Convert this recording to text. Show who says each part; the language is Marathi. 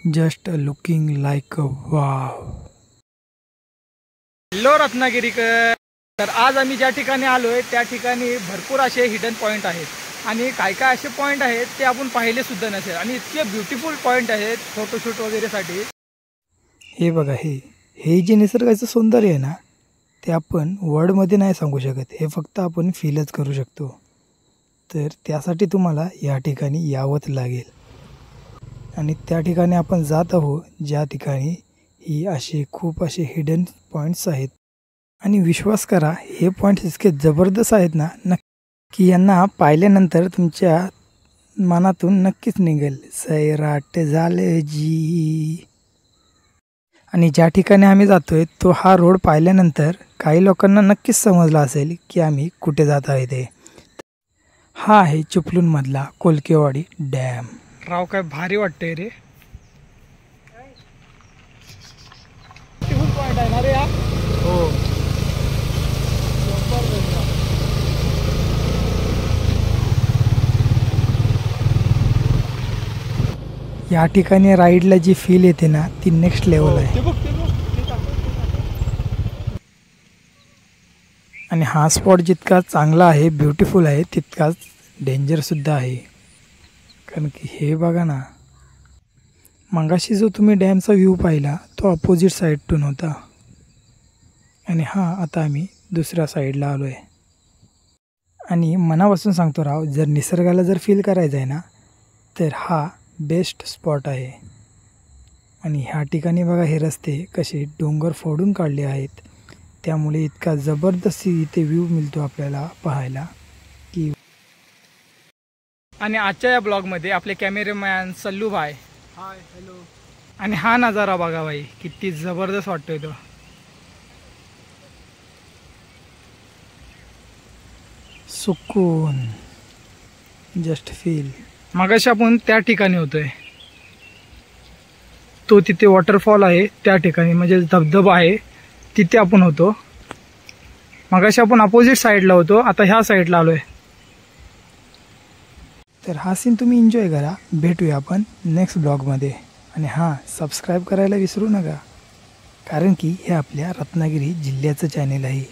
Speaker 1: Just looking like a wow.
Speaker 2: Hello रत्नागिरीकर. तर आज आम्ही ज्या ठिकाणी आलोय त्या ठिकाणी भरपूर असे हिडन पॉईंट आहेत आणि काय काय असे पॉईंट आहेत ते आपण पाहिले सुद्धा नसेल आणि इतके ब्युटिफुल पॉईंट आहेत फोटोशूट वगैरेसाठी.
Speaker 1: हे बघा, हे जे निसर्गाचं सौंदर्य आहे ना, ते आपण वर्डमध्ये नाही सांगू शकत. हे फक्त आपण फीलच करू शकतो. तर त्यासाठी तुम्हाला या ठिकाणी यावंच लागेल. आणि त्या ठिकाणी आपण जात आहोत ज्या ठिकाणी ही खूप असे हिडन पॉईंट्स आहेत. आणि विश्वास करा, हे पॉईंट्स इतके जबरदस्त आहेत ना, नक्की यांना पाहिल्यानंतर तुमच्या मनातून नक्कीच निघेल सैराट झालं जी. आणि ज्या ठिकाणी आम्ही जातोय तो हा रोड पाहिल्यानंतर काही लोकांना नक्कीच समजलं असेल की आम्ही कुठे जात आहे ते. हा आहे चिपळूणमधला कोलकेवाडी डॅम.
Speaker 2: राव काय भारी वाटतंय रे. पॉईंट आहे ना रे हा.
Speaker 1: हो, या ठिकाणी राईडला जी फील येते ना ती नेक्स्ट लेवल आहे. आणि हा स्पॉट जितका चांगला आहे, ब्युटिफुल आहे, तितकाच डेंजरसुद्धा आहे. कारण की हे बघा ना, मगाशी जो तुम्ही डॅमचा व्ह्यू पाहिला तो अपोजिट साईडतून होता आणि आता आम्ही दुसऱ्या साईडला आलो आहे. आणि मनापासून सांगतो राव, जर निसर्गाला जर फील करायचं आहे ना तर हा बेस्ट स्पॉट आहे. आणि ह्या ठिकाणी बघा, हे रस्ते कसे डोंगर फोडून काढले आहेत, त्यामुळे इतका जबरदस्त इथे व्ह्यू मिळतो आपल्याला पाहायला की.
Speaker 2: आणि आजच्या या ब्लॉगमध्ये आपले कॅमेरामॅन सल्लू भाई.
Speaker 1: हाय, हॅलो.
Speaker 2: आणि हा नजारा बघा भाई, किती जबरदस्त वाटतोय तो.
Speaker 1: सुकून, जस्ट फील.
Speaker 2: मगाशी आपण त्या ठिकाणी होतोय, तो तिथे वॉटरफॉल आहे त्या ठिकाणी, म्हणजे धबधबा आहे तिथे आपण होतो. मगाशी आपण अपोजिट साईडला होतो, आता ह्या साईडला आलोय.
Speaker 1: तर हा सीन तुम्ही एन्जॉय करा. भेटूया आपण नेक्स्ट ब्लॉगमध्ये. आणि सबस्क्राईब करायला विसरू नका, कारण की हे आपल्या रत्नागिरी जिल्ह्याचं चॅनेल आहे.